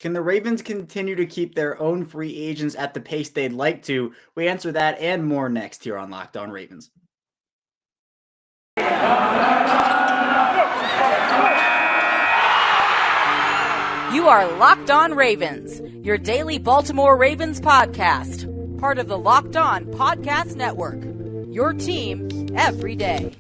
Can the Ravens continue to keep their own free agents at the pace they'd like to? We answer that and more next here on Locked On Ravens. You are Locked On Ravens, your daily Baltimore Ravens podcast, part of the Locked On Podcast Network, your team every day.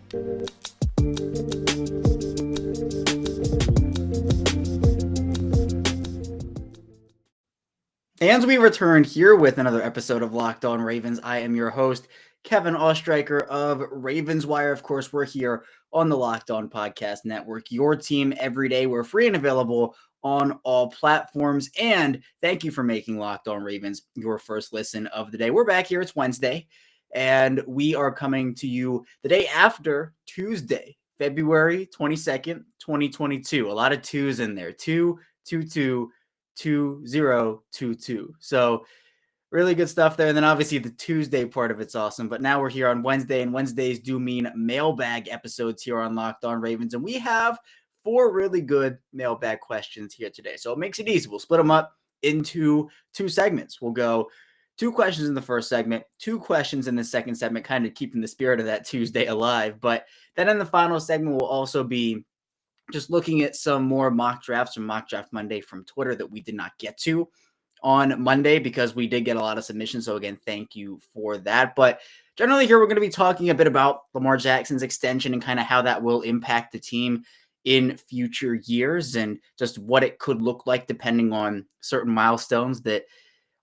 And we return here with another episode of Locked On Ravens. I am your host, Kevin Ostreicher of Ravens Wire. Of course, we're here on the Locked On Podcast Network, your team every day. We're free and available on all platforms. And thank you for making Locked On Ravens your first listen of the day. We're back here. It's Wednesday, and we are coming to you the day after Tuesday, February 22nd, 2022. A lot of twos in there. 2022. So really good stuff there. And then obviously the Tuesday part of it's awesome. But now we're here on Wednesday, and Wednesdays do mean mailbag episodes here on Locked On Ravens. And we have 4 really good mailbag questions here today. So it makes it easy. We'll split them up into 2 segments. We'll go 2 questions in the first segment, 2 questions in the second segment, kind of keeping the spirit of that Tuesday alive. But then in the final segment, we'll also be just looking at some more mock drafts from Mock Draft Monday from Twitter that we did not get to on Monday because we did get a lot of submissions. So again, thank you for that. But generally here, we're going to be talking a bit about Lamar Jackson's extension and kind of how that will impact the team in future years and just what it could look like depending on certain milestones that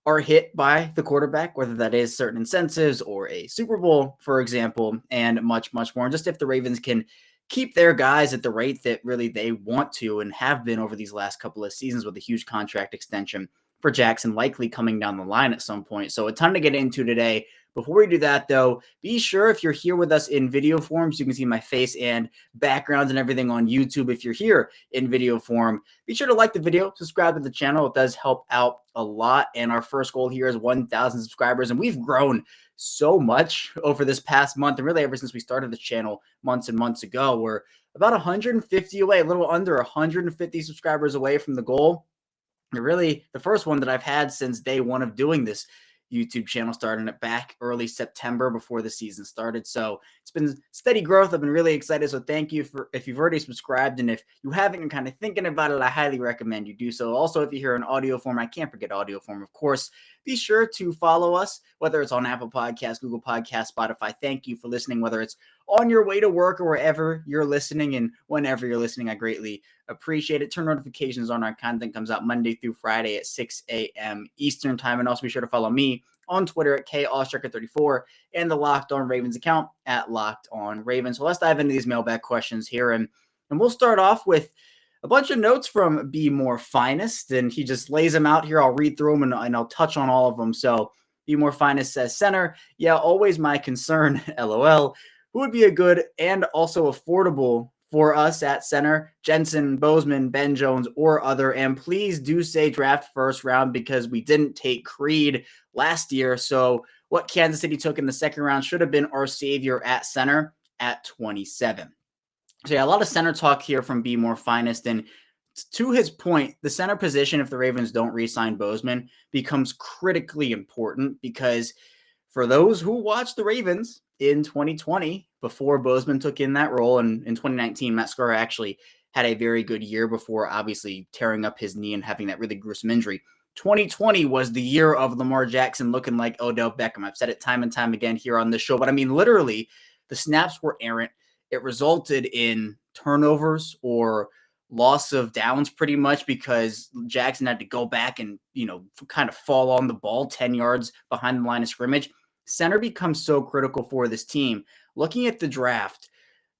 are hit by the quarterback, whether that is certain incentives or a Super Bowl, for example, and much, much more. And just if the Ravens can keep their guys at the rate that really they want to and have been over these last couple of seasons with a huge contract extension for Jackson likely coming down the line at some point. So a ton to get into today. Before we do that, though, be sure if you're here with us in video form, so you can see my face and backgrounds and everything on YouTube. If you're here in video form, be sure to like the video, subscribe to the channel. It does help out a lot. And our first goal here is 1,000 subscribers. And we've grown so much over this past month. And really ever since we started the channel months and months ago, we're about 150 away, a little under 150 subscribers away from the goal. And really the first one that I've had since day one of doing this YouTube channel, starting it back early September before the season started. So it's been steady growth. I've been really excited. So thank you for if you've already subscribed, and if you haven't and kind of thinking about it, I highly recommend you do so. Also, if you hear an audio form, I can't forget audio form, of course. Be sure to follow us, whether it's on Apple Podcasts, Google Podcasts, Spotify. Thank you for listening, whether it's on your way to work or wherever you're listening and whenever you're listening. I greatly appreciate it. Turn notifications on. Our content comes out Monday through Friday at 6 a.m. Eastern time. And also be sure to follow me on Twitter at KOstriker34 and the Locked On Ravens account at Locked On Ravens. So let's dive into these mailbag questions here. And we'll start off with a bunch of notes from Be More Finest. And he just lays them out here. I'll read through them and I'll touch on all of them. So Be More Finest says, center, yeah, always my concern, LOL. Who would be a good and also affordable for us at center? Jensen, Bozeman, Ben Jones, or other. And please do say draft first round because we didn't take Creed last year. So what Kansas City took in the second round should have been our savior at center at 27. So yeah, a lot of center talk here from Be More Finest. And to his point, the center position, if the Ravens don't re-sign Bozeman, becomes critically important because for those who watched the Ravens in 2020, before Bozeman took in that role, and in 2019, Matt Skura actually had a very good year before obviously tearing up his knee and having that really gruesome injury. 2020 was the year of Lamar Jackson looking like Odell Beckham. I've said it time and time again here on this show, but I mean, literally, the snaps were errant. It resulted in turnovers or loss of downs pretty much because Jackson had to go back and, kind of fall on the ball 10 yards behind the line of scrimmage. Center becomes so critical for this team. Looking at the draft,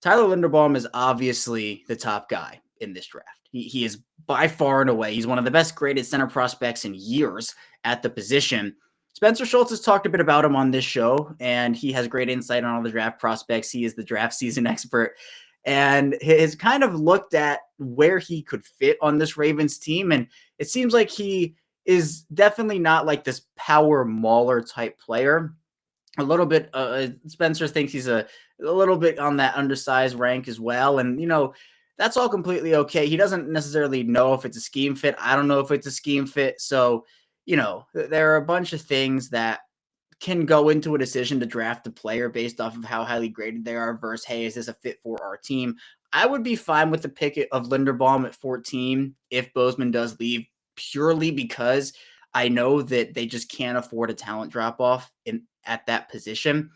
Tyler Linderbaum is obviously the top guy in this draft. He is by far and away. He's one of the best graded center prospects in years at the position. Spencer Schultz has talked a bit about him on this show, and he has great insight on all the draft prospects. He is the draft season expert and has kind of looked at where he could fit on this Ravens team. And it seems like he is definitely not like this power mauler type player. A little bit, Spencer thinks he's a little bit on that undersized rank as well. And, That's all completely okay. He doesn't necessarily know if it's a scheme fit. I don't know if it's a scheme fit. So, there are a bunch of things that can go into a decision to draft a player based off of how highly graded they are versus, hey, is this a fit for our team? I would be fine with the pick of Linderbaum at 14 if Bozeman does leave, purely because I know that they just can't afford a talent drop off in at that position.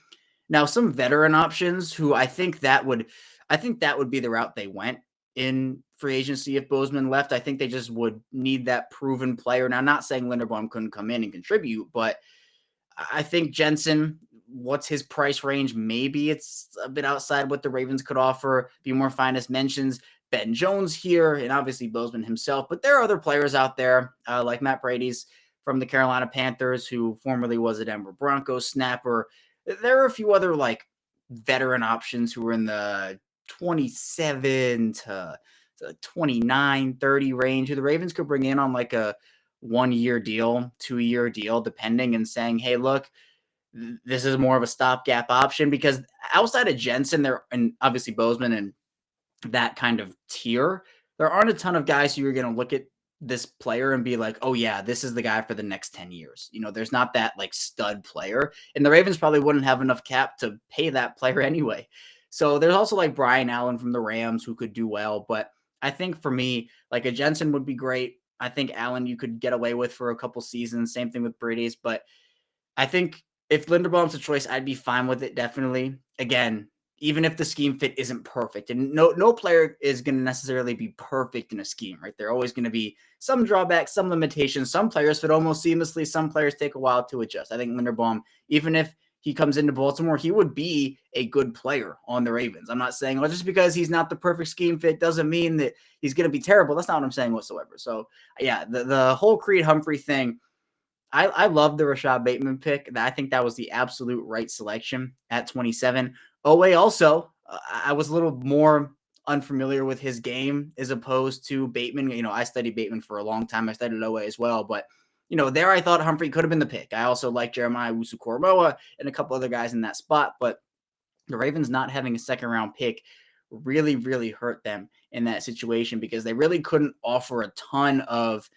Now, some veteran options who I think that would be the route they went in free agency if Bozeman left. I think they just would need that proven player. Now, not saying Linderbaum couldn't come in and contribute, but I think Jensen, what's his price range? Maybe it's a bit outside what the Ravens could offer. Be more finest mentions. Ben Jones here, and obviously Bozeman himself. But there are other players out there like Matt Brady's from the Carolina Panthers, who formerly was a Denver Broncos snapper. There are a few other like veteran options who are in the 27 to 29, 30 range who the Ravens could bring in on like a 1 year deal, 2 year deal, depending, and saying, hey, look, this is more of a stopgap option because outside of Jensen, there and obviously Bozeman and that kind of tier, there aren't a ton of guys who are going to look at this player and be like, oh, yeah, this is the guy for the next 10 years. There's not that like stud player. And the Ravens probably wouldn't have enough cap to pay that player anyway. So there's also like Brian Allen from the Rams who could do well. But I think for me, like a Jensen would be great. I think Allen you could get away with for a couple seasons. Same thing with Brady's. But I think if Linderbaum's a choice, I'd be fine with it, definitely. Again, even if the scheme fit isn't perfect, and no player is going to necessarily be perfect in a scheme, right? There are always going to be some drawbacks, some limitations. Some players fit almost seamlessly. Some players take a while to adjust. I think Linderbaum, even if he comes into Baltimore, he would be a good player on the Ravens. I'm not saying, well, just because he's not the perfect scheme fit doesn't mean that he's going to be terrible. That's not what I'm saying whatsoever. So, yeah, the whole Creed Humphrey thing, I love the Rashad Bateman pick. I think that was the absolute right selection at 27. Owe also, I was a little more unfamiliar with his game as opposed to Bateman. I studied Bateman for a long time. I studied Owe as well, but there I thought Humphrey could have been the pick. I also like Jeremiah Wusu-Koramoah and a couple other guys in that spot, but the Ravens not having a second round pick really, really hurt them in that situation because they really couldn't offer a ton of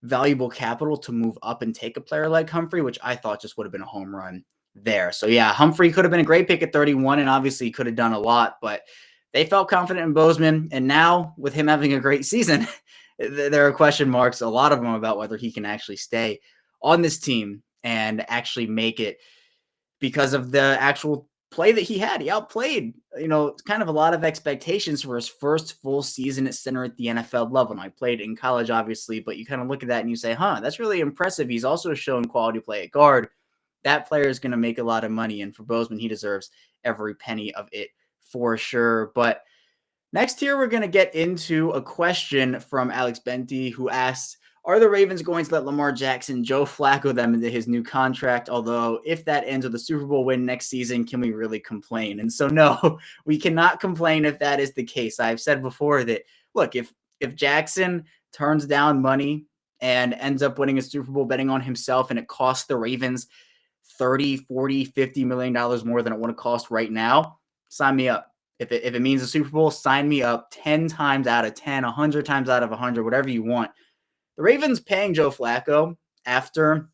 valuable capital to move up and take a player like Humphrey, which I thought just would have been a home run there. So yeah, Humphrey could have been a great pick at 31 and obviously could have done a lot, but they felt confident in Bozeman. And now with him having a great season, there are question marks, a lot of them, about whether he can actually stay on this team and actually make it because of the actual play that he had. He outplayed, kind of a lot of expectations for his first full season at center at the NFL level. And I played in college, obviously, but you kind of look at that and you say, that's really impressive. He's also shown quality play at guard. That player is going to make a lot of money. And for Bozeman, he deserves every penny of it for sure. But next here, we're going to get into a question from Alex Benti, who asks, are the Ravens going to let Lamar Jackson, Joe Flacco them into his new contract? Although if that ends with a Super Bowl win next season, can we really complain? And so, no, we cannot complain if that is the case. I've said before that, look, if Jackson turns down money and ends up winning a Super Bowl betting on himself and it costs the Ravens 30, 40, $50 million more than it would have cost right now, sign me up. If it means a Super Bowl, sign me up 10 times out of 10, 100 times out of 100, whatever you want. The Ravens paying Joe Flacco after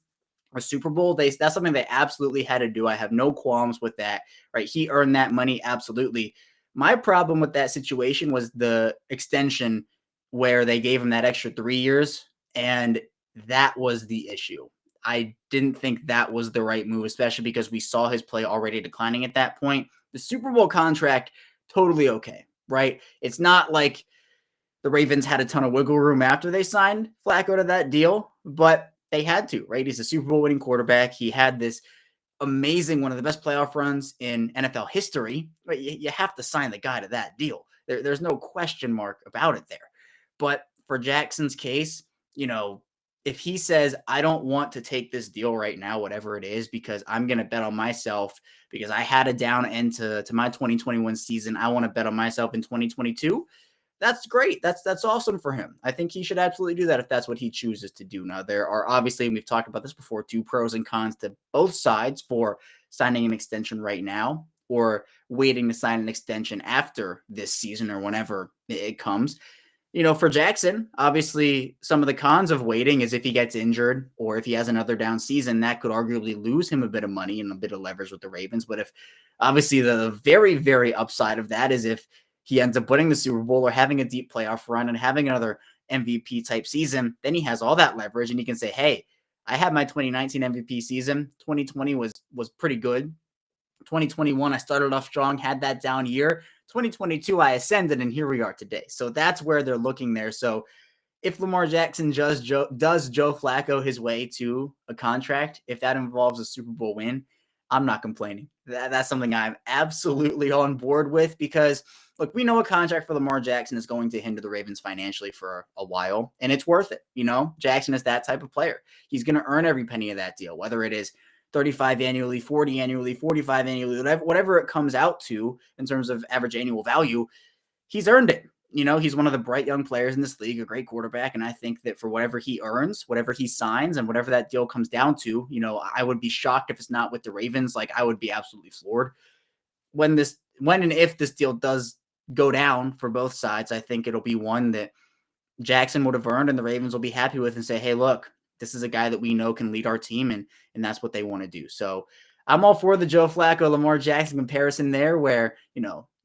a Super Bowl, that's something they absolutely had to do. I have no qualms with that, right? He earned that money, absolutely. My problem with that situation was the extension where they gave him that extra 3 years, and that was the issue. I didn't think that was the right move, especially because we saw his play already declining at that point. The Super Bowl contract, totally okay, right? It's not like the Ravens had a ton of wiggle room after they signed Flacco to that deal, but they had to, right? He's a Super Bowl winning quarterback. He had this amazing, one of the best playoff runs in NFL history. But you have to sign the guy to that deal. There's no question mark about it there. But for Jackson's case, if he says, I don't want to take this deal right now, whatever it is, because I'm going to bet on myself because I had a down end to my 2021 season. I want to bet on myself in 2022. That's great. That's awesome for him. I think he should absolutely do that if that's what he chooses to do. Now, there are obviously, and we've talked about this before, two pros and cons to both sides for signing an extension right now or waiting to sign an extension after this season or whenever it comes. For Jackson, obviously, some of the cons of waiting is if he gets injured or if he has another down season, that could arguably lose him a bit of money and a bit of leverage with the Ravens. But if obviously the very, very upside of that is if he ends up winning the Super Bowl or having a deep playoff run and having another MVP type season, then he has all that leverage and he can say, hey, I had my 2019 MVP season. 2020 was pretty good. 2021, I started off strong, had that down year. 2022, I ascended, and here we are today. So that's where they're looking there. So if Lamar Jackson does Joe Flacco his way to a contract, if that involves a Super Bowl win, I'm not complaining. That's something I'm absolutely on board with because, look, we know a contract for Lamar Jackson is going to hinder the Ravens financially for a while, and it's worth it. Jackson is that type of player. He's going to earn every penny of that deal, whether it is 35 annually, 40 annually, 45 annually, whatever it comes out to in terms of average annual value, he's earned it. He's one of the bright young players in this league, a great quarterback. And I think that for whatever he earns, whatever he signs, and whatever that deal comes down to, I would be shocked if it's not with the Ravens. Like, I would be absolutely floored. When and if this deal does go down for both sides, I think it'll be one that Jackson would have earned and the Ravens will be happy with and say, hey, look, this is a guy that we know can lead our team, and that's what they want to do. So I'm all for the Joe Flacco, Lamar Jackson comparison there where,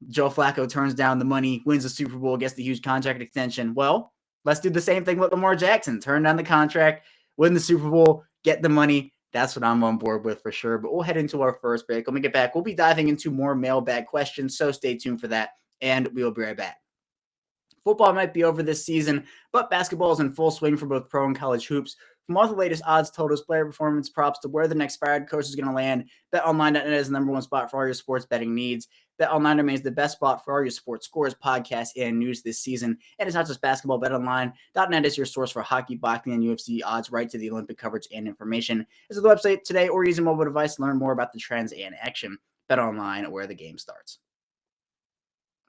Joe Flacco turns down the money, wins the Super Bowl, gets the huge contract extension. Well, let's do the same thing with Lamar Jackson. Turn down the contract, win the Super Bowl, get the money. That's what I'm on board with for sure. But we'll head into our first break. When we get back, we'll be diving into more mailbag questions, so stay tuned for that, and we'll be right back. Football might be over this season, but basketball is in full swing for both pro and college hoops. From all the latest odds, totals, player performance props to where the next fired coach is going to land, BetOnline.net is the number one spot for all your sports betting needs. BetOnline remains the best spot for all your sports scores, podcasts, and news this season. And it's not just basketball. BetOnline.net is your source for hockey, boxing, and UFC odds, right to the Olympic coverage and information. Visit the website today or use a mobile device to learn more about the trends and action. BetOnline, where the game starts.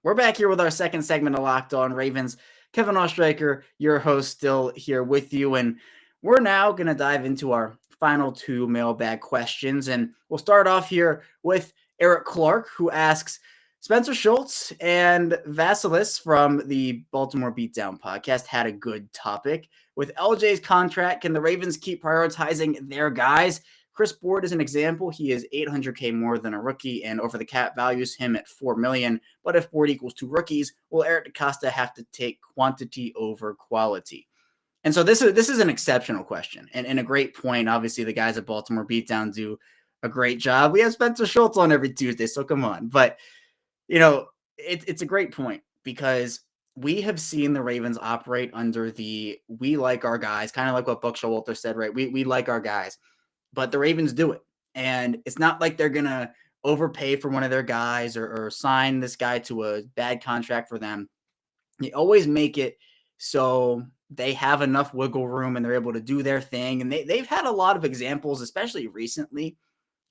We're back here with our second segment of Locked On Ravens. Kevin Oestreicher, your host, still here with you. And we're now going to dive into our final two mailbag questions. And we'll start off here with Eric Clark, who asks, Spencer Schultz and Vasilis from the Baltimore Beatdown podcast had a good topic. With LJ's contract, can the Ravens keep prioritizing their guys? Chris Board is an example. He is $800K more than a rookie, and over the cap values him at $4 million. But if Board equals two rookies, will Eric DeCosta have to take quantity over quality? And so this is an exceptional question and a great point. Obviously, the guys at Baltimore Beatdown do a great job. We have Spencer Schultz on every Tuesday, so come on. But, it's a great point because we have seen the Ravens operate under the we like our guys, kind of like what Buck Showalter said, right? We like our guys. But the Ravens do it. And it's not like they're going to overpay for one of their guys or sign this guy to a bad contract for them. They always make it so they have enough wiggle room and they're able to do their thing. And they've had a lot of examples, especially recently,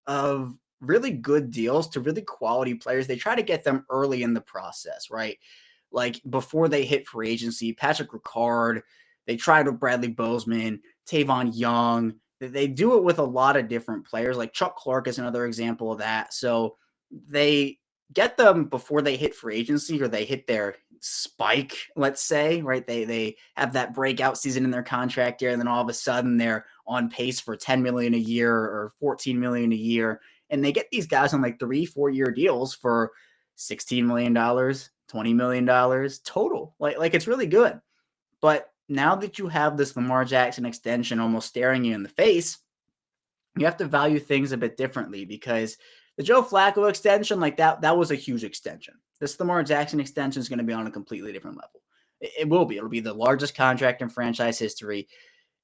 of really good deals to really quality players. They try to get them early in the process, right? Like before they hit free agency, Patrick Ricard, they tried with Bradley Bozeman, Tavon Young. They do it with a lot of different players. Like Chuck Clark is another example of that. So they get them before they hit free agency or they hit their spike, let's say, right? They have that breakout season in their contract year, and then all of a sudden they're on pace for $10 million a year or $14 million a year. And they get these guys on like 3-4 year deals for $16 million, $20 million total. Like it's really good. But now that you have this Lamar Jackson extension almost staring you in the face, you have to value things a bit differently because the Joe Flacco extension, like that was a huge extension. This Lamar Jackson extension is going to be on a completely different level. It will be. It'll be the largest contract in franchise history.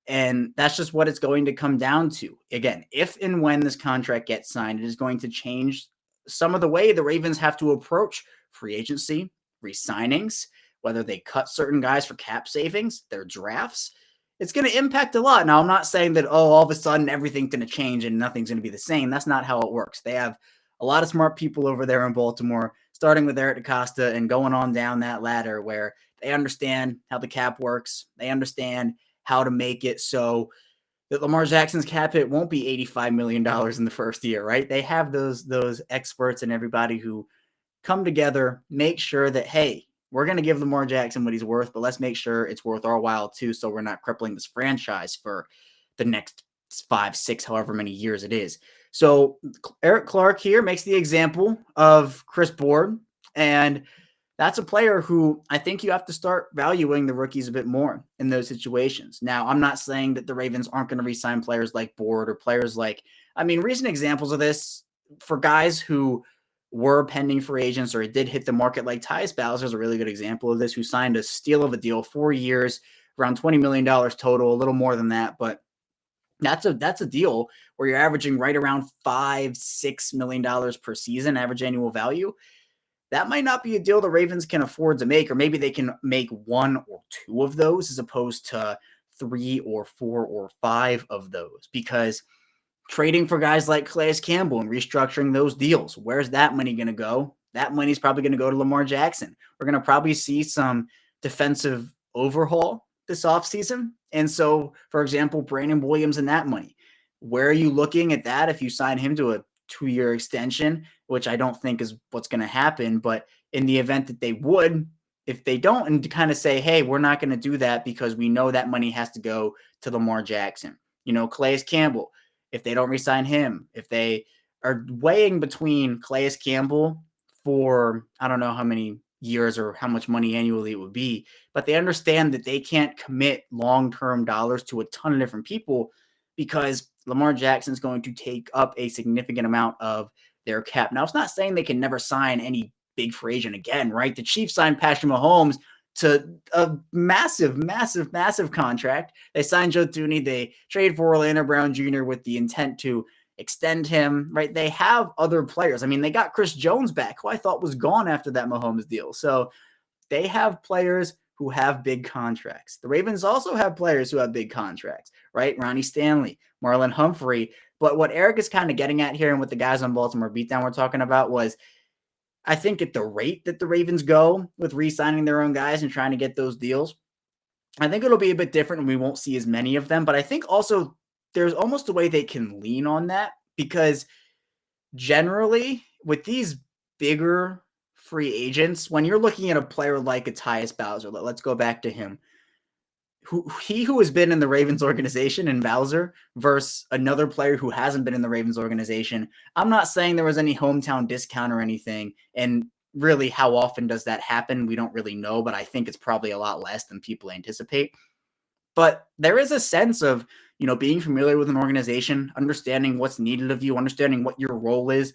And that's just what it's going to come down to. Again, if and when this contract gets signed, it is going to change some of the way the Ravens have to approach free agency, re-signings, whether they cut certain guys for cap savings, their drafts. It's going to impact a lot. Now, I'm not saying that, all of a sudden everything's going to change and nothing's going to be the same. That's not how it works. They have a lot of smart people over there in Baltimore, starting with Eric DeCosta and going on down that ladder where they understand how the cap works. They understand how to make it so that Lamar Jackson's cap hit won't be $85 million in the first year, right? They have those experts and everybody who come together, make sure that, hey, we're going to give Lamar Jackson what he's worth, but let's make sure it's worth our while too, so we're not crippling this franchise for the next 5, 6, however many years it is. So Eric Clark here makes the example of Chris Board, and that's a player who I think you have to start valuing the rookies a bit more in those situations. Now, I'm not saying that the Ravens aren't going to re-sign players like Board or players like, recent examples of this for guys who were pending free agents or it did hit the market, like Tyus Bowser is a really good example of this, who signed a steal of a deal, 4 years, around $20 million total, a little more than that, but that's a deal where you're averaging right around $5-6 million per season average annual value. That might not be a deal the Ravens can afford to make, or maybe they can make 1 or 2 of those as opposed to 3 or 4 or 5 of those, because trading for guys like Calais Campbell and restructuring those deals, where's that money going to go? That money's probably going to go to Lamar Jackson. We're going to probably see some defensive overhaul this offseason. And so, for example, Brandon Williams and that money, where are you looking at that if you sign him to a 2-year extension, which I don't think is what's going to happen. But in the event that they would, if they don't, and to kind of say, hey, we're not going to do that because we know that money has to go to Lamar Jackson. Calais Campbell, if they don't re-sign him, if they are weighing between Calais Campbell for, I don't know how many years or how much money annually it would be, but they understand that they can't commit long-term dollars to a ton of different people because Lamar Jackson is going to take up a significant amount of their cap. Now, it's not saying they can never sign any big free agent again, right? The Chiefs signed Patrick Mahomes to a massive, massive, massive contract. They signed Joe Thuney. They traded for Orlando Brown Jr. with the intent to extend him, right? They have other players. They got Chris Jones back, who I thought was gone after that Mahomes deal. So they have players who have big contracts. The Ravens also have players who have big contracts, right? Ronnie Stanley, Marlon Humphrey. But what Eric is kind of getting at here and what the guys on Baltimore Beatdown were talking about was, I think at the rate that the Ravens go with re-signing their own guys and trying to get those deals, I think it'll be a bit different and we won't see as many of them. But I think also there's almost a way they can lean on that, because generally with these bigger free agents, when you're looking at a player like a Tyus Bowser, let's go back to him, who has been in the Ravens organization in Bowser versus another player who hasn't been in the Ravens organization. I'm not saying there was any hometown discount or anything. And really, how often does that happen? We don't really know, but I think it's probably a lot less than people anticipate. But there is a sense of, being familiar with an organization, understanding what's needed of you, understanding what your role is,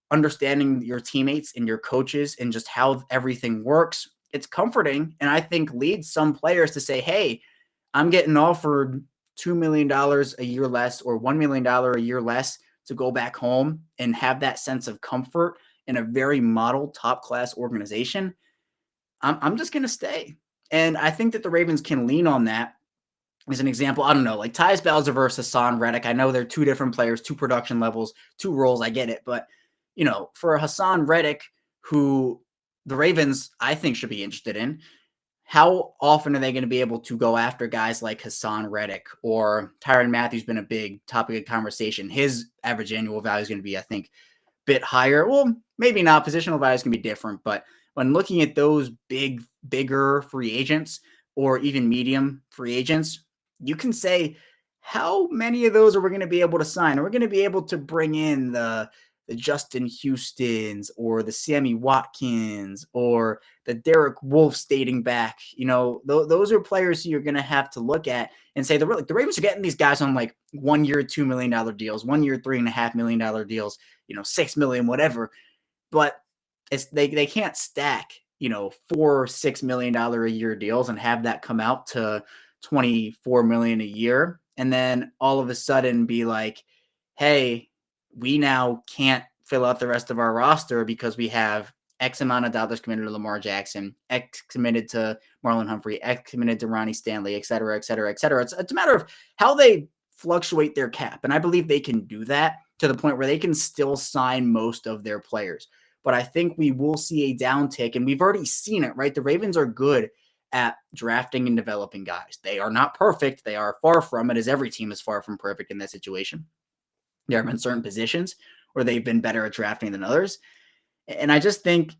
understanding your teammates and your coaches and just how everything works. It's comforting, and I think leads some players to say, hey, I'm getting offered $2 million a year less or $1 million a year less to go back home and have that sense of comfort in a very model, top-class organization. I'm just going to stay. And I think that the Ravens can lean on that. As an example, I don't know, like Tyus Bowser versus Hassan Reddick. I know they're 2 different players, 2 production levels, 2 roles. I get it. But, for Hassan Reddick, who the Ravens, I think, should be interested in, how often are they going to be able to go after guys like Hassan Reddick or Tyrann Mathieu's been a big topic of conversation. His average annual value is going to be, I think, a bit higher. Well, maybe not. Positional values can be different. But when looking at those bigger free agents or even medium free agents, you can say, how many of those are we going to be able to sign? Are we going to be able to bring in the Justin Houstons or the Sammy Watkins or the Derek Wolfs dating back? Those are players who you're going to have to look at and say, the Ravens are getting these guys on like 1 year, $2 million deals, 1 year, $3.5 million deals, $6 million, whatever. But they can't stack, $4-6 million a year deals and have that come out to $24 million a year. And then all of a sudden be like, hey, we now can't fill out the rest of our roster because we have X amount of dollars committed to Lamar Jackson, X committed to Marlon Humphrey, X committed to Ronnie Stanley, et cetera, et cetera, et cetera. It's a matter of how they fluctuate their cap. And I believe they can do that to the point where they can still sign most of their players. But I think we will see a downtick, and we've already seen it, right? The Ravens are good at drafting and developing guys. They are not perfect. They are far from it, as every team is far from perfect in that situation. There have been certain positions where they've been better at drafting than others. And I just think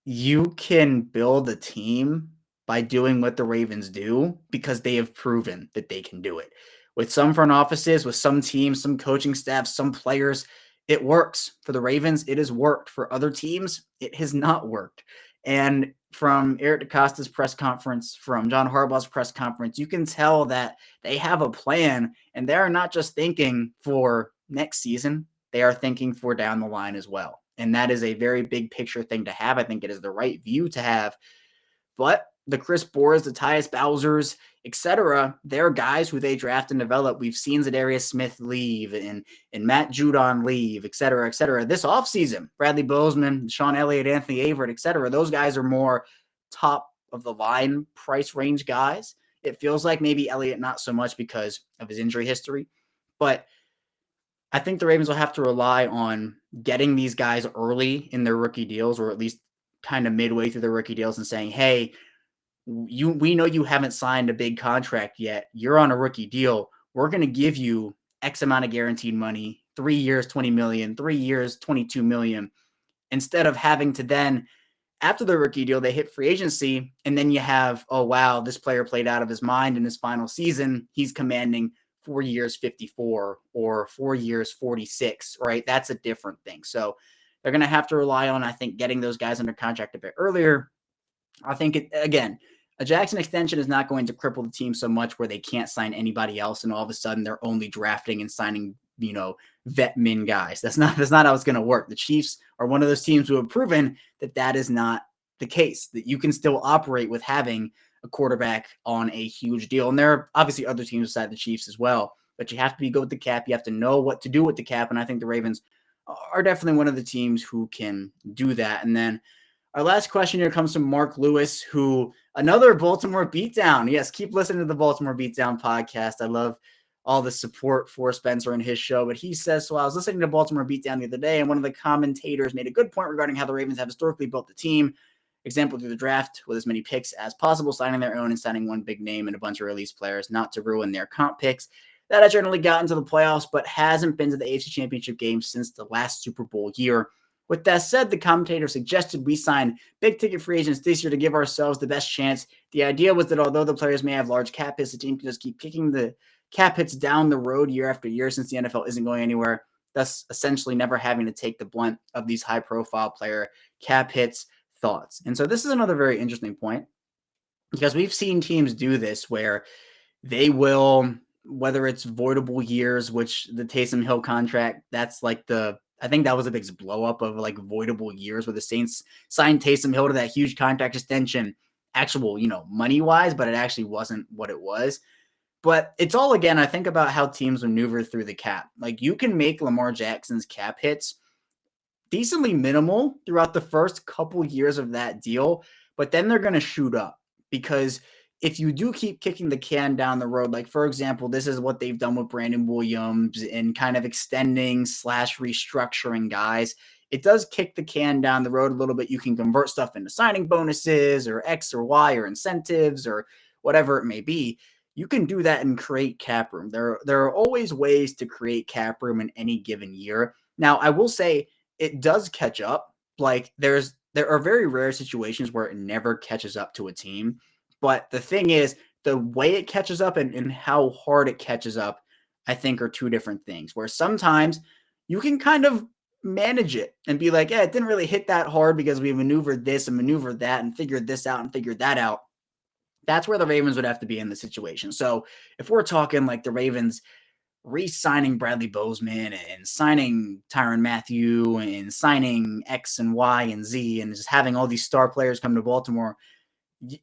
you can build a team by doing what the Ravens do because they have proven that they can do it. With some front offices, with some teams, some coaching staff, some players, it works. For the Ravens, it has worked. For other teams, it has not worked. And from Eric DeCosta's press conference, from John Harbaugh's press conference, you can tell that they have a plan and they're not just thinking for next season, they are thinking for down the line as well. And that is a very big picture thing to have. I think it is the right view to have. But the Chris Bohrs, the Tyus Bowsers, etc., they're guys who they draft and develop. We've seen Zadarius Smith leave and Matt Judon leave, etc., etc. This offseason, Bradley Bozeman, Sean Elliott, Anthony Averett, etc., those guys are more top of the line price range guys. It feels like maybe Elliott not so much because of his injury history, but I think the Ravens will have to rely on getting these guys early in their rookie deals, or at least kind of midway through their rookie deals, and saying, hey, we know you haven't signed a big contract yet. You're on a rookie deal. We're going to give you X amount of guaranteed money, 3 years, 20 million, 3 years, 22 million, instead of having to then, after the rookie deal, they hit free agency, and then you have, oh, wow, this player played out of his mind in his final season. He's commanding 4 years, 54, or 4 years, 46, right? That's a different thing. So they're going to have to rely on, I think, getting those guys under contract a bit earlier. I think, again, a Jackson extension is not going to cripple the team so much where they can't sign anybody else, and all of a sudden they're only drafting and signing, vet min guys. That's not how it's going to work. The Chiefs are one of those teams who have proven that that is not the case, that you can still operate with having a quarterback on a huge deal. And there are obviously other teams beside the Chiefs as well, but you have to be good with the cap. You have to know what to do with the cap. And I think the Ravens are definitely one of the teams who can do that. And then our last question here comes from Mark Lewis, who another Baltimore beatdown. Yes, keep listening to the Baltimore Beatdown podcast. I love all the support for Spencer and his show. But he says, so I was listening to Baltimore Beatdown the other day, and one of the commentators made a good point regarding how the Ravens have historically built the team. Example, through the draft with as many picks as possible, signing their own and signing one big name and a bunch of release players, not to ruin their comp picks. That has generally gotten to the playoffs, but hasn't been to the AFC Championship game since the last Super Bowl year. With that said, the commentator suggested we sign big-ticket free agents this year to give ourselves the best chance. The idea was that although the players may have large cap hits, the team can just keep kicking the cap hits down the road year after year since the NFL isn't going anywhere, thus essentially never having to take the blunt of these high-profile player cap hits. Thoughts? And so this is another very interesting point because we've seen teams do this where they will, whether it's voidable years, which the Taysom Hill contract, that's like I think that was the biggest blow up of like voidable years where the Saints signed Taysom Hill to that huge contract extension, actual, money wise, but it actually wasn't what it was. But it's all, again, I think about how teams maneuver through the cap. Like you can make Lamar Jackson's cap hits decently minimal throughout the first couple years of that deal, but then they're going to shoot up because if you do keep kicking the can down the road, like for example, this is what they've done with Brandon Williams and kind of extending / restructuring guys. It does kick the can down the road a little bit. You can convert stuff into signing bonuses or X or Y or incentives or whatever it may be. You can do that and create cap room. There are always ways to create cap room in any given year. Now, I will say it does catch up. Like there are very rare situations where it never catches up to a team. But the thing is, the way it catches up and how hard it catches up, I think are two different things. Where sometimes you can kind of manage it and be like, yeah, it didn't really hit that hard because we maneuvered this and maneuvered that and figured this out and figured that out. That's where the Ravens would have to be in the situation. So if we're talking like the Ravens re-signing Bradley Bozeman and signing Tyrann Mathieu and signing X and Y and Z and just having all these star players come to Baltimore,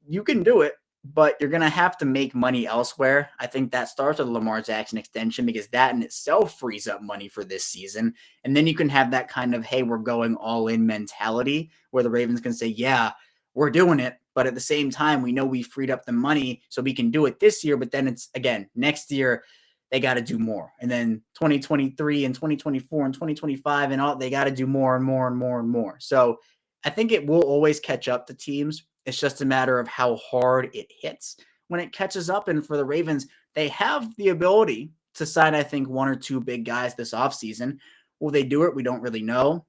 you can do it, but you're going to have to make money elsewhere. I think that starts with the Lamar Jackson extension because that in itself frees up money for this season. And then you can have that kind of, hey, we're going all in mentality where the Ravens can say, yeah, we're doing it. But at the same time, we know we freed up the money so we can do it this year. But then it's, again, next year, they got to do more. And then 2023 and 2024 and 2025 and all, they got to do more and more and more and more. So I think it will always catch up to teams It's just a matter of how hard it hits when it catches up. And for the Ravens, they have the ability to sign, I think, one or two big guys this offseason. Will they do it? We don't really know.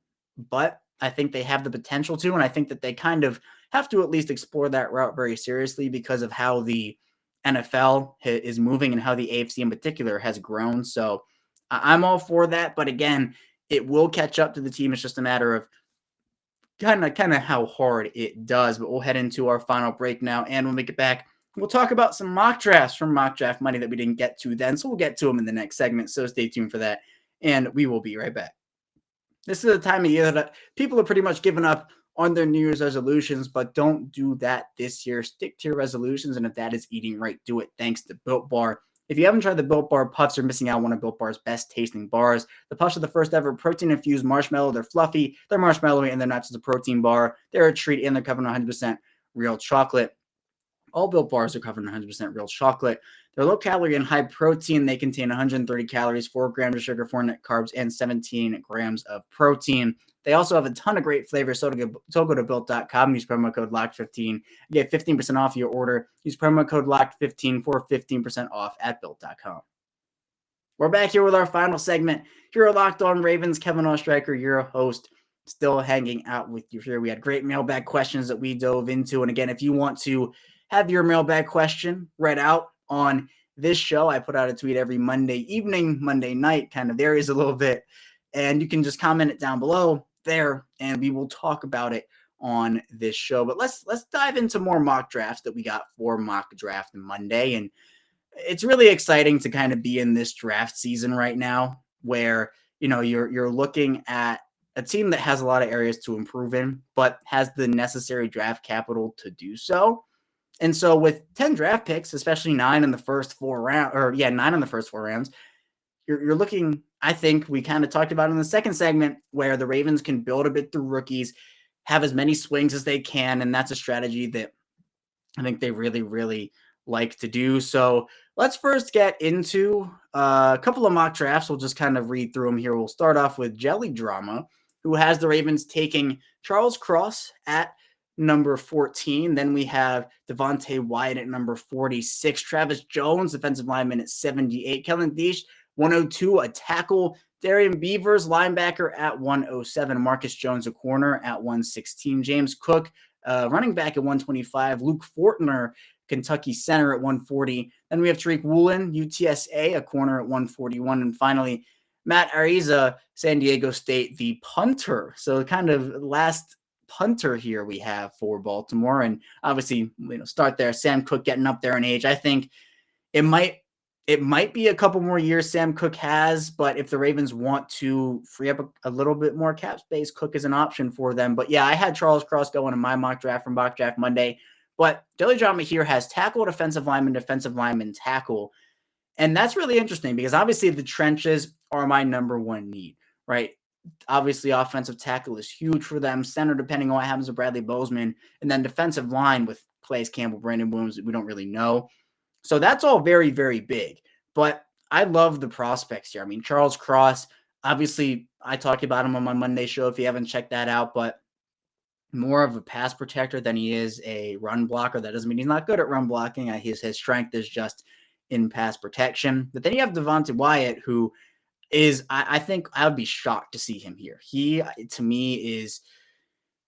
But I think they have the potential to. And I think that they kind of have to at least explore that route very seriously because of how the NFL is moving and how the AFC in particular has grown. So I'm all for that. But again, it will catch up to the team. It's just a matter of kind of how hard it does. But we'll head into our final break now. And when we get back, we'll talk about some mock drafts from Mock Draft Money that we didn't get to then. So we'll get to them in the next segment. So stay tuned for that. And we will be right back. This is the time of year that people are pretty much giving up on their New Year's resolutions, but don't do that this year. Stick to your resolutions, and if that is eating right, do it thanks to Built Bar. If you haven't tried the Built Bar Puffs, you're missing out on one of Built Bar's best tasting bars. The Puffs are the first ever protein-infused marshmallow. They're fluffy, they're marshmallowy, and they're not just a protein bar. They're a treat, and they're covered in 100% real chocolate. All Built Bars are covered in 100% real chocolate. They're low calorie and high protein. They contain 130 calories, 4 grams of sugar, 4 net carbs, and 17 grams of protein. They also have a ton of great flavors. So go to built.com, use promo code LOCKED15. Get 15% off your order. Use promo code LOCKED15 for 15% off at built.com. We're back here with our final segment. Here at Locked On Ravens, Kevin Oestreicher, your host, still hanging out with you here. We had great mailbag questions that we dove into. And again, if you want to have your mailbag question read out on this show, I put out a tweet every Monday evening, Monday night, kind of varies a little bit. And you can just comment it down below there, and we will talk about it on this show. But let's dive into more mock drafts that we got for Mock Draft Monday. And it's really exciting to kind of be in this draft season right now where, you're looking at a team that has a lot of areas to improve in, but has the necessary draft capital to do so. And so with 10 draft picks, especially 9 in the first 4 rounds, 9 in the first 4 rounds, you're looking, I think we kind of talked about in the second segment, where the Ravens can build a bit through rookies, have as many swings as they can. And that's a strategy that I think they really, really like to do. So let's first get into a couple of mock drafts. We'll just kind of read through them here. We'll start off with Jelly Drama, who has the Ravens taking Charles Cross at number 14. Then we have Devontae Wyatt at number 46. Travis Jones, defensive lineman, at 78. Kellen Diesch, 102, a tackle. Darian Beavers, linebacker, at 107. Marcus Jones, a corner, at 116. James Cook, running back, at 125. Luke Fortner, Kentucky center, at 140. Then we have Tariq Woolen, UTSA, a corner, at 141. And finally, Matt Ariza, San Diego State, the punter. So kind of last punter here we have for Baltimore. And obviously, start there. Sam Cook getting up there in age. I think it might be a couple more years Sam Cook has, but if the Ravens want to free up a little bit more cap space, Cook is an option for them. But yeah, I had Charles Cross going in my mock draft from Mock Draft Monday. But Jelly Drama here has tackle, defensive lineman, tackle. And that's really interesting because obviously the trenches are my number one need, right? Obviously, offensive tackle is huge for them. Center, depending on what happens with Bradley Bozeman. And then defensive line with Calais Campbell, Brandon Williams, we don't really know. So that's all very, very big. But I love the prospects here. I mean, Charles Cross, obviously, I talked about him on my Monday show if you haven't checked that out. But more of a pass protector than he is a run blocker. That doesn't mean he's not good at run blocking. His strength is just in pass protection. But then you have Devontae Wyatt, who is, I think I would be shocked to see him here. He, to me, is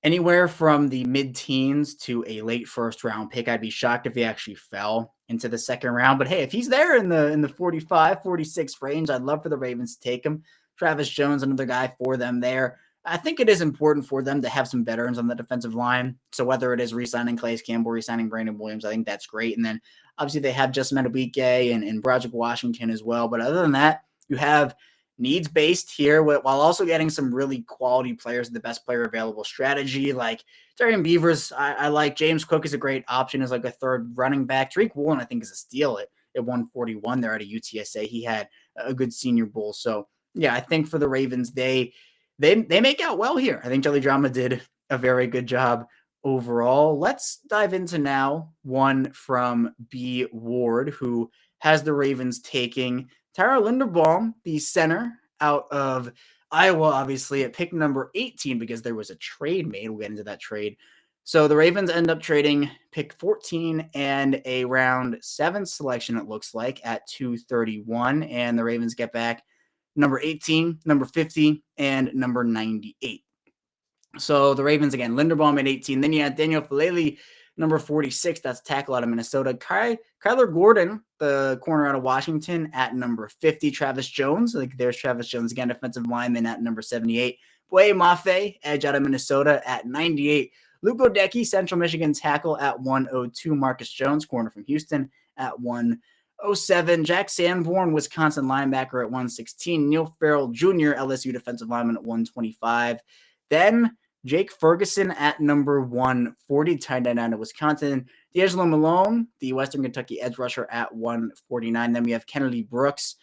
anywhere from the mid-teens to a late first-round pick. I'd be shocked if he actually fell into the second round. But hey, if he's there in the 45, 46 range, I'd love for the Ravens to take him. Travis Jones, another guy for them there. I think it is important for them to have some veterans on the defensive line. So whether it is re-signing Calais Campbell, re-signing Brandon Williams, I think that's great. And then obviously they have Justin Madubuike and Broderick Washington as well. But other than that, you have needs-based here while also getting some really quality players, the best player available strategy. Like Darian Beavers, I like. James Cook is a great option as like a third running back. Tariq Woolen, I think, is a steal at 141 there at a UTSA. He had a good Senior Bowl. So, yeah, I think for the Ravens, they make out well here. I think Jelly Drama did a very good job overall. Let's dive into now one from B. Ward, who has the Ravens taking Tyler Linderbaum, the center out of Iowa, obviously at pick number 18 because there was a trade made. We'll get into that trade So the Ravens end up trading pick 14 and a round 7 selection, it looks like, at 231. And the Ravens get back number 18, number 50, and number 98. So the Ravens again, Linderbaum at 18. Then you had Daniel Falele, number 46. That's tackle out of Minnesota. Kyler Gordon, the corner out of Washington, at number 50. Travis Jones, like there's Travis Jones again, defensive lineman at number 78. Boye Mafe, edge out of Minnesota at 98. Luke Goedeke, Central Michigan tackle at 102. Marcus Jones, corner from Houston, at 107. Jack Sanborn, Wisconsin linebacker at 116. Neil Farrell Jr., LSU defensive lineman at 125. Then Jake Ferguson at number 140, tight end out of Wisconsin. D'Angelo Malone, the Western Kentucky edge rusher at 149. Then we have Kennedy Brooks.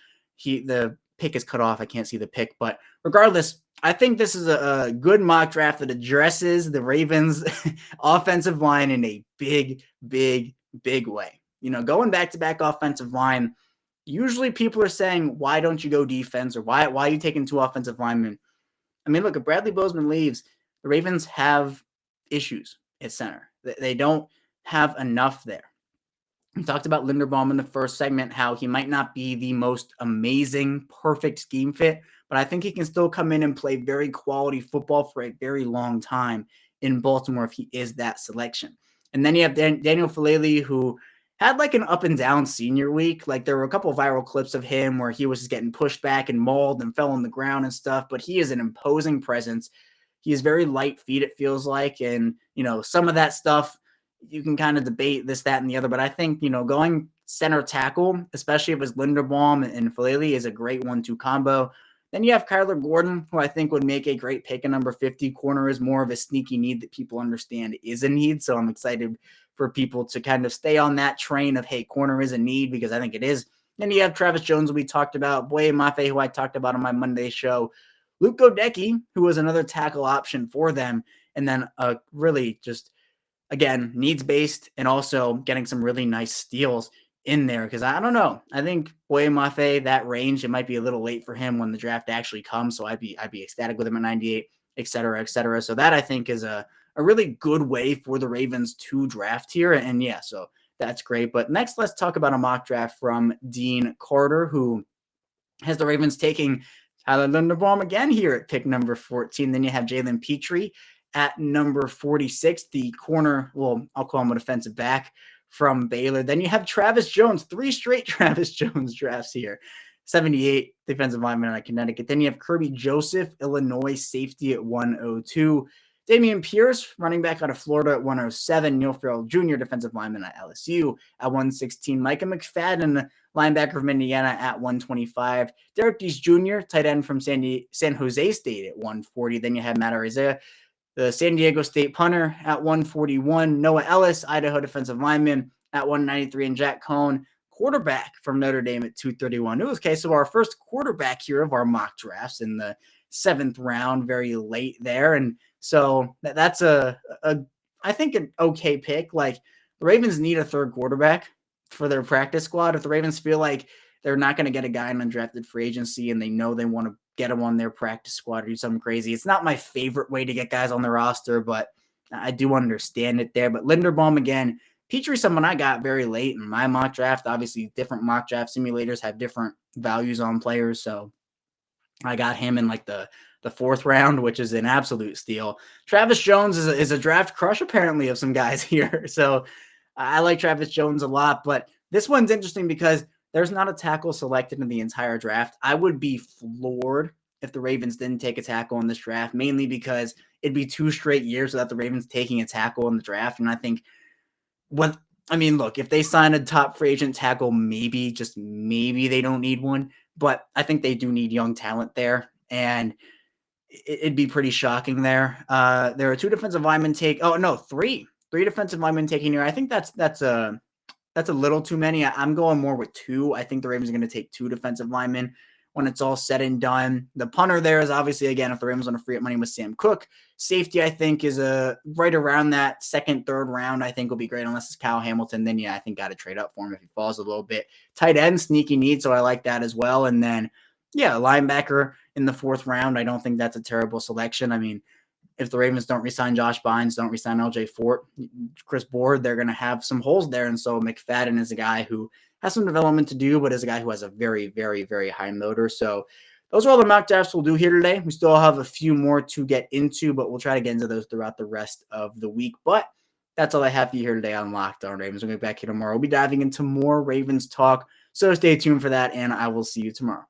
The pick is cut off. I can't see the pick. But regardless, I think this is a good mock draft that addresses the Ravens' offensive line in a big, big, big way. Going back-to-back offensive line, usually people are saying, why don't you go defense, or why are you taking 2 offensive linemen? I mean, look, if Bradley Bozeman leaves, the Ravens have issues at center. They don't have enough there. We talked about Linderbaum in the first segment, how he might not be the most amazing, perfect scheme fit, but I think he can still come in and play very quality football for a very long time in Baltimore if he is that selection. And then you have Daniel Falele, who had like an up and down senior week. Like there were a couple of viral clips of him where he was just getting pushed back and mauled and fell on the ground and stuff, but he is an imposing presence. He is very light feet, it feels like. And, some of that stuff, you can kind of debate this, that, and the other. But I think, going center tackle, especially if it's Linderbaum and Falele, is a great 1-2 combo. Then you have Kyler Gordon, who I think would make a great pick at number 50. Corner is more of a sneaky need that people understand is a need. So I'm excited for people to kind of stay on that train of, hey, corner is a need, because I think it is. Then you have Travis Jones, who we talked about, Boye Mafe, who I talked about on my Monday show, Luke Goedeke, who was another tackle option for them, and then really just, again, needs-based, and also getting some really nice steals in there, because I don't know. I think Boye Mafe, that range, it might be a little late for him when the draft actually comes, so I'd be ecstatic with him at 98, et cetera, et cetera. So that, I think, is a really good way for the Ravens to draft here, and yeah, so that's great. But next, let's talk about a mock draft from Dean Carter, who has the Ravens taking Tyler Linderbaum again here at pick number 14. Then you have Jalen Petrie at number 46, the corner, well, I'll call him a defensive back from Baylor. Then you have Travis Jones, 3 straight Travis Jones drafts here. 78, defensive lineman out of Connecticut. Then you have Kirby Joseph, Illinois safety at 102. Damian Pierce, running back out of Florida at 107. Neil Farrell Jr., defensive lineman at LSU at 116. Micah McFadden, linebacker from Indiana at 125. Derek Dees Jr., tight end from San Jose State at 140. Then you have Matt Isaiah, the San Diego State punter, at 141. Noah Ellis, Idaho defensive lineman, at 193. And Jack Cohn, quarterback from Notre Dame, at 231. Okay, so our first quarterback here of our mock drafts in the 7th round, very late there. And so that's I think an okay pick. Like, the Ravens need a 3rd quarterback for their practice squad. If the Ravens feel like they're not going to get a guy in undrafted free agency and they know they want to get him on their practice squad or do something crazy, it's not my favorite way to get guys on the roster, but I do understand it there. But Linderbaum, again, Petrie, someone I got very late in my mock draft. Obviously, different mock draft simulators have different values on players, so I got him in like the 4th round, which is an absolute steal. Travis Jones is a draft crush, apparently, of some guys here. So I like Travis Jones a lot, but this one's interesting because there's not a tackle selected in the entire draft. I would be floored if the Ravens didn't take a tackle in this draft, mainly because it'd be 2 straight years without the Ravens taking a tackle in the draft. And I think look, if they sign a top free agent tackle, maybe, just maybe, they don't need one. But I think they do need young talent there, and it'd be pretty shocking there. There are 2 defensive linemen three defensive linemen taking here. I think that's a little too many. I'm going more with 2. I think the Ravens are going to take 2 defensive linemen when it's all said and done. The punter there is obviously, again, if the Ravens want to free up money, with Sam Cook. Safety, I think, is right around that 2nd, 3rd round. I think will be great, unless it's Kyle Hamilton. Then, yeah, I think got to trade up for him if he falls a little bit. Tight end, sneaky need, so I like that as well. And then, yeah, linebacker in the 4th round. I don't think that's a terrible selection. I mean, if the Ravens don't resign Josh Bynes, don't resign LJ Fort, Chris Board, they're going to have some holes there. And so McFadden is a guy who has some development to do, but is a guy who has a very, very, very high motor. So those are all the mock drafts we'll do here today. We still have a few more to get into, but we'll try to get into those throughout the rest of the week. But that's all I have for you here today on Locked On Ravens. We'll be back here tomorrow. We'll be diving into more Ravens talk. So stay tuned for that, and I will see you tomorrow.